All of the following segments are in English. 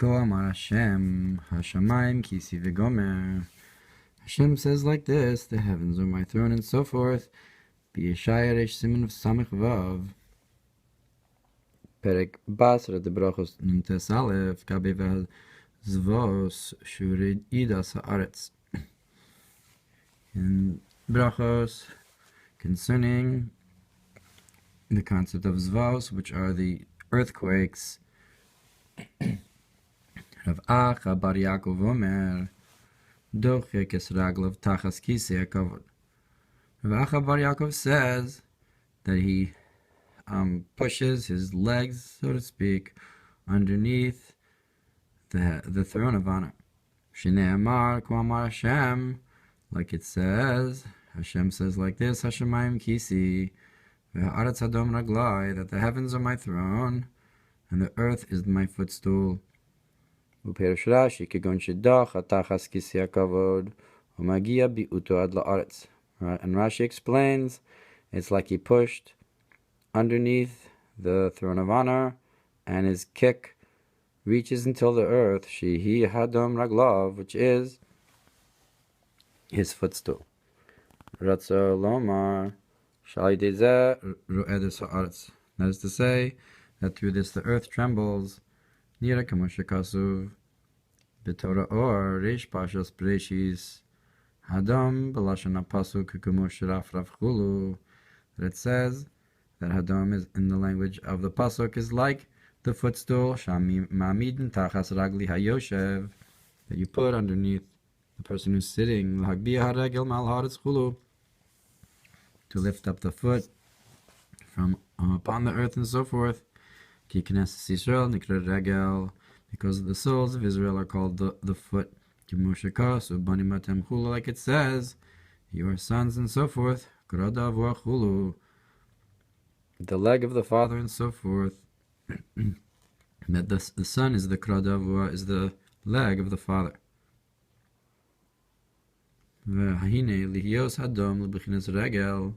Amar Hashem, Hashmayim, Kisi Gomer. Hashem says like this: the heavens are my throne, and so forth. B'Yeshaya Reish Siman of Samech Vav. Perek Basra de Brachos Nuntes Aleph Kabe Zvos Shurid Idas Haaretz. In Brachos, concerning the concept of Zvos, which are the earthquakes. Rav Acha bar Yaakov Omer, Doche kes raglav tachas Kisi hakavod. Rav Acha bar Yaakov says that he pushes his legs, so to speak, underneath the throne of honor. Amar, Amar Hashem, like it says, Hashem says like this: Hashmayim Kisi, v'ha'aretz hadom raglai, that the heavens are my throne, and the earth is my footstool. U'perush Rashi kegon shedach atachas Kisi hakavod u'magia bi'uto ad la'aretz. And Rashi explains, it's like he pushed underneath the throne of honor, and his kick reaches until the earth. Shehi hadom raglav, which is his footstool. Ratzo lomar shali dezeh ro'edes ha'aretz. That is to say, that through this the earth trembles. Nira k'moshe kasuv b'torah or reish Parshas Breishis hadam b'lashon ha'pasuk k'moshe raf chulu. That it says that hadam is in the language of the pasuk is like the footstool shamim ma'amidin tachas ragli hayoshev, that you put underneath the person who's sitting, l'hagbiya haregel mal haaretz chulu, to lift up the foot from upon the earth and so forth. Ki knesses Yisrael nikra regel, because the souls of Israel are called the foot. Ki Moshe kasu banim atem chulu, like it says, your sons and so forth. Krada avua chulu, the leg of the father and so forth. That the son is the krada avua, is the leg of the father. V'hine lihios hadom l'bechinas regel.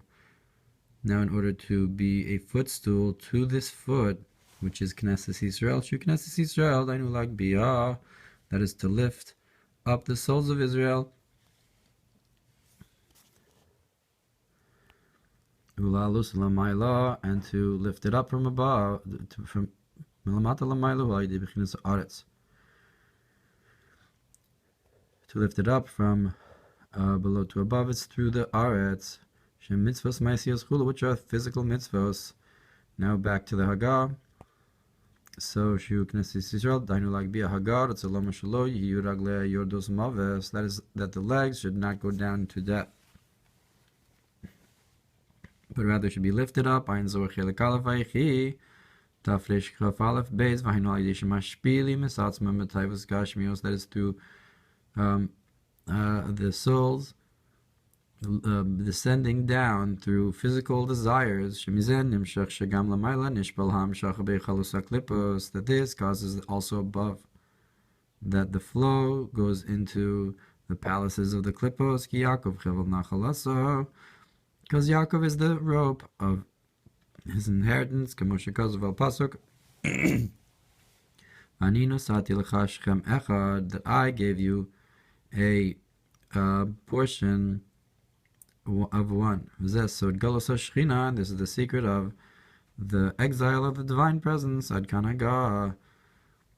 Now, in order to be a footstool to this foot, which is Knesses Yisrael, Shu Knesses Yisrael, dainu lag biyah, that is to lift up the souls of Israel. Ulalus lamayla, and to lift it up from above, from melamata lamayla, v'aydi b'chinas aretz, to lift it up from below to above. It's through the aretz. Shem mitzvos ma'asiyos chulu, which are physical mitzvos. Now back to the Hagar. So Shu Knesses Yisrael dainu lag biyah Hagar etzelom shelo yiyu raglei yordos maves. That is, that the legs should not go down to death, but rather should be lifted up. Ein zor chelik aleph vaychi tafresh chaf aleph beis v'hainu al yidei shemashpili mesatzma metayvus gashmios. That is through the souls descending down through physical desires. That this causes also above, that the flow goes into the palaces of the klippos. Because Yaakov is the rope of his inheritance. That I gave you a portion of one. This is the secret of the exile of the divine presence. Ad Kanaga.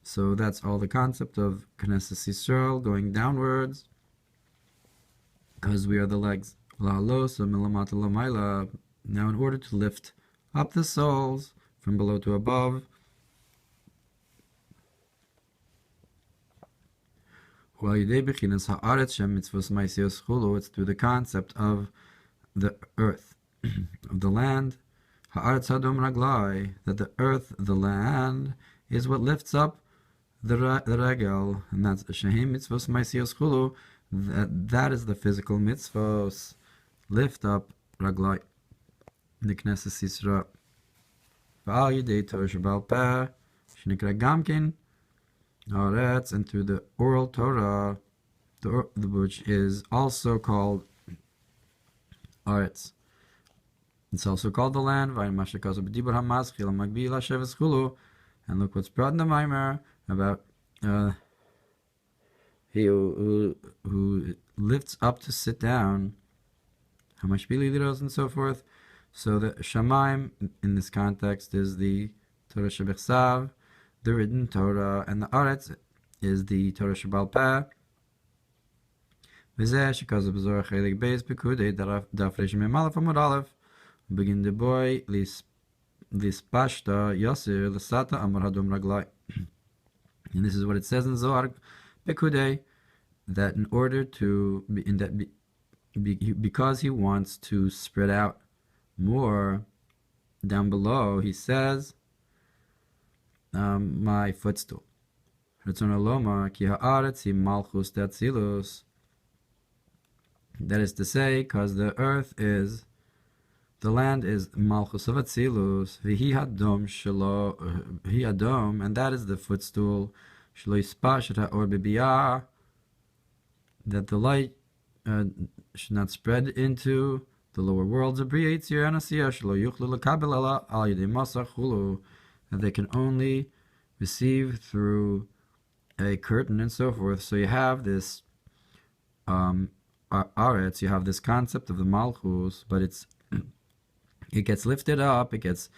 So that's all the concept of Knesses Yisrael, going downwards, because we are the legs. Now, in order to lift up the souls from below to above, it's through the concept of the earth, of the land, that the earth, the land, is what lifts up the regel, and that's shehim mitzvos ma'asiyos chulu, that is the physical mitzvos, lift up raglai, the Knesses Yisrael. V'al yidei Torah shebal peh, shenikra gamkin Haaretz, and through the oral Torah, which is also called Haaretz. It's also called the land. And look what's brought in the Mamer about he who lifts up to sit down, Hamashpili liros, and so forth. So the Shamaim in this context is the Torah Shebechsav, the written Torah, and the Aretz is the Torah Shebal Peh. V'zeh shekazu b'zorah chelik beis pekudei daf resh mem aleph amud aleph begin the boy lispashta yasir l'sata amar hadom raglai. And this is what it says in Zohar pekudei, that in order to because he wants to spread out more down below, he says my footstool. Ratzon aloma ki haaretz hi malchus d'atzilus. That is to say, because the land is malchus of atzilus, v'hi hadom shelo, hi hadom, and that is the footstool, shelo yispash et ha'or b'biyah, that the light should not spread into the lower worlds of Bria Yitzir and Asiyah, shelo yuchlu l'kabel ala al yedei masach chulu, that they can only receive through a curtain and so forth. So you have this Aretz, you have this concept of the Malchus, but it gets lifted up, it gets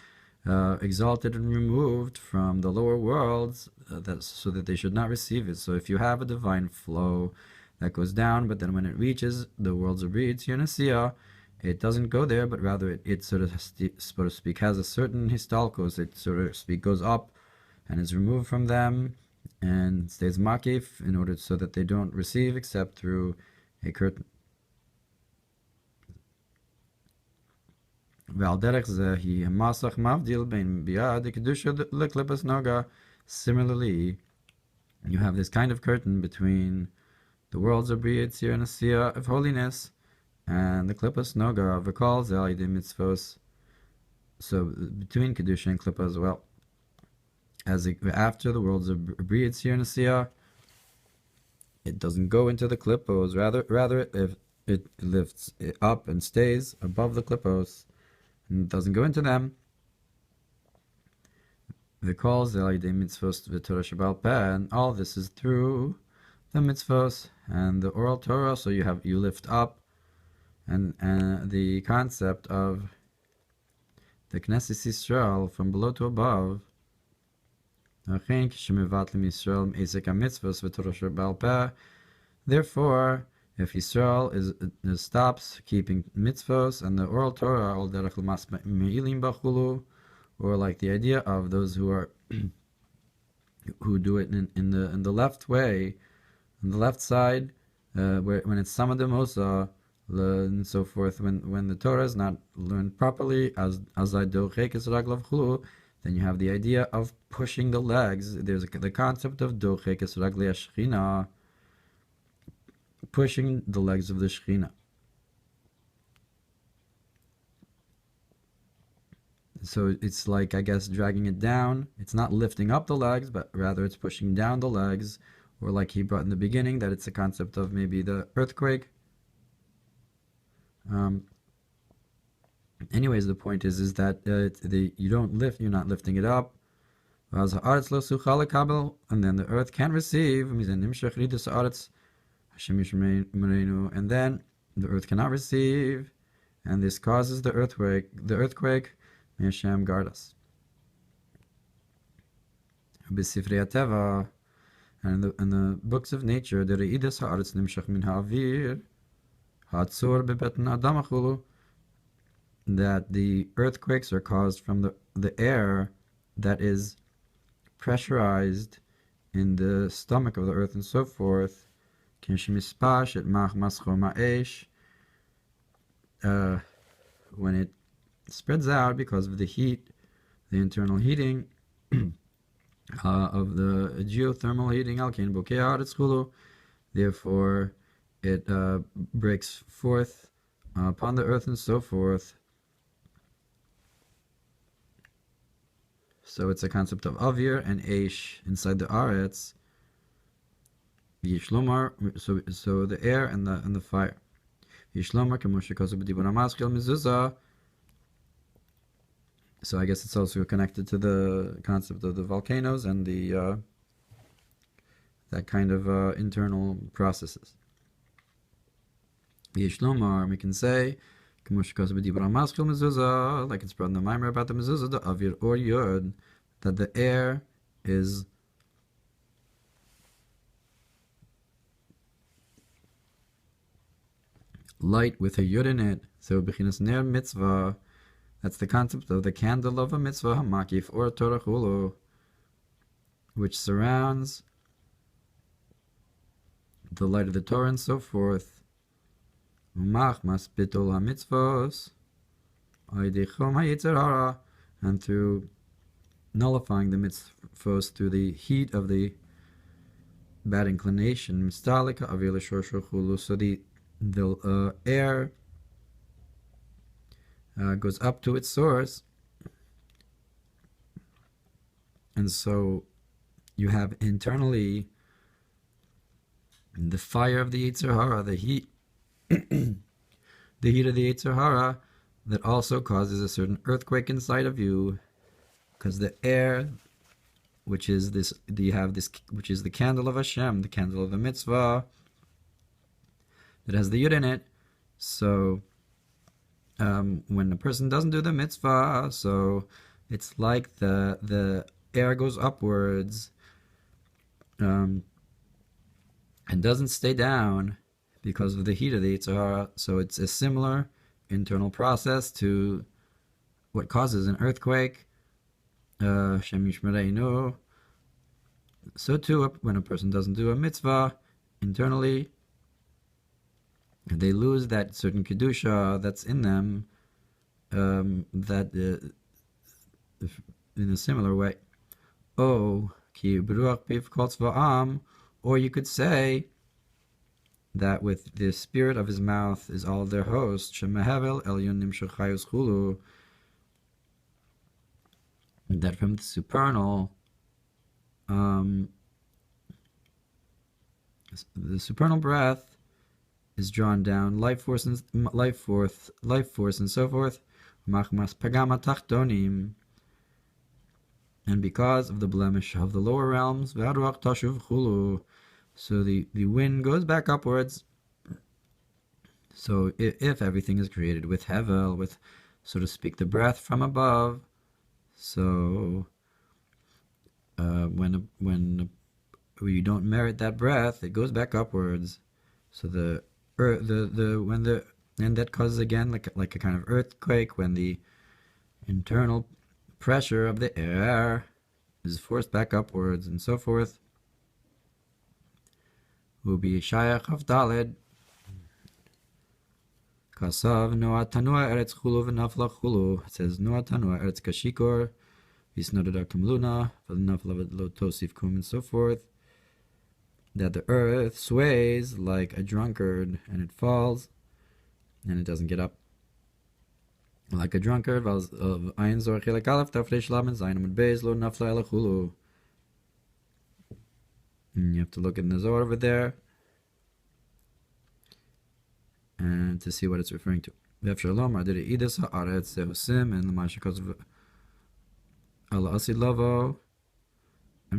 exalted and removed from the lower worlds, so that they should not receive it. So if you have a divine flow that goes down, but then when it reaches the worlds of Bria Yitzir and Asiyah, it doesn't go there, but rather it sort of, so to speak, has a certain histalkos. It sort of speak goes up and is removed from them and stays makif in order so that they don't receive except through a curtain. Similarly, you have this kind of curtain between the worlds of Bria Yitzir and Asiyah of holiness and the Klippas Noga of V'kol Zel Yidei Mitzvos. So between Kedusha and Klippa as well. After the worlds of Bria Yitzir and Asiyah, it doesn't go into the Klippos, rather it lifts it up and stays above the Klippos, and it doesn't go into them. V'kol Zel Yidei Mitzvos V'Torah Shebal Peh, and all this is through the mitzvos and the oral Torah. So you lift up, and the concept of the Knesset Yisrael from below to above. Therefore, if Yisrael stops keeping mitzvos and the oral Torah, or like the idea of those who are who do it in the left way, on the left side, when it's Samad Mosa and so forth, when the Torah is not learned properly, then you have the idea of pushing the legs. There's the concept of dochekes raglei shechina, pushing the legs of the Shechina. So it's like, I guess, dragging it down. It's not lifting up the legs, but rather it's pushing down the legs, or like he brought in the beginning, that it's a concept of maybe the earthquake. Anyways, the point is that you don't lift, you're not lifting it up, and then the earth can't receive, and then the earth cannot receive, and this causes the earthquake. May Hashem guard us. And in the books of nature, that the earthquakes are caused from the air that is pressurized in the stomach of the earth and so forth. When it spreads out because of the heat, the internal heating of the geothermal heating, therefore it breaks forth upon the earth and so forth. So it's a concept of avir and eish inside the aretz. Yishlomar, so the air and the fire. Yishlomar k'moshe kazu b'dibur hamaschil mezuzah. So I guess it's also connected to the concept of the volcanoes and the that kind of internal processes. Yishlomar, we can say, like it's brought in the Mamer about the mezuzah, the avir or yod, that the air is light with a yud in it. So bechinas ner mitzvah, that's the concept of the candle of a mitzvah, hamakif or Torah chulu, which surrounds the light of the Torah and so forth. Umach bittul ha-mitzvos, and through nullifying the mitzvos through the heat of the bad inclination, so the air goes up to its source, and so you have internally the fire of the Yetzer Hara, the heat, the heat of the Yetzer Hara, that also causes a certain earthquake inside of you, because the air, which is this, which is the candle of Hashem, the candle of the mitzvah, that has the yud in it. So when a person doesn't do the mitzvah, so it's like the air goes upwards and doesn't stay down because of the heat of the Yetzer Hara. So it's a similar internal process to what causes an earthquake. Hashem yishmereinu. So too, when a person doesn't do a mitzvah internally, they lose that certain kedusha that's in them. That in a similar way. Ki beruach piv kol tzva'am, or you could say that with the spirit of his mouth is all their host, shemahavel elyon nimshach chayos chulu, that from the supernal, breath is drawn down, life force and so forth, machmas pagama tachtonim, and because of the blemish of the lower realms, v'haruach tashuv chulu, so the wind goes back upwards. So if everything is created with hevel, with, so to speak, the breath from above, so when you don't merit that breath, it goes back upwards. So and that causes again like a kind of earthquake when the internal pressure of the air is forced back upwards and so forth. Ubi shayach of daled kasav noa tanua eretz chulu v'nafla chulu. It says noa tanua eretz kashikor visnodada kumluna v'nafla lo tosif kum, and so forth, that the earth sways like a drunkard and it falls and it doesn't get up. Like a drunkard, and you have to look in the Zohar over there and to see what it's referring to. And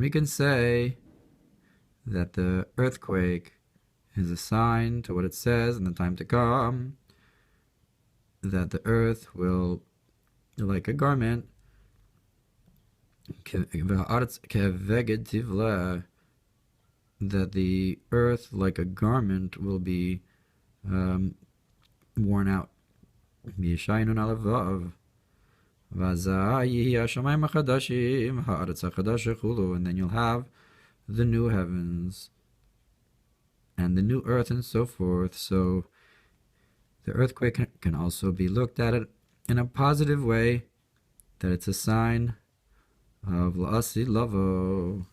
we can say that the earthquake is a sign to what it says in the time to come, that the earth will, like a garment, that the earth, like a garment, will be worn out. And then you'll have the new heavens and the new earth and so forth. So the earthquake can also be looked at it in a positive way, that it's a sign of la'asi lavo.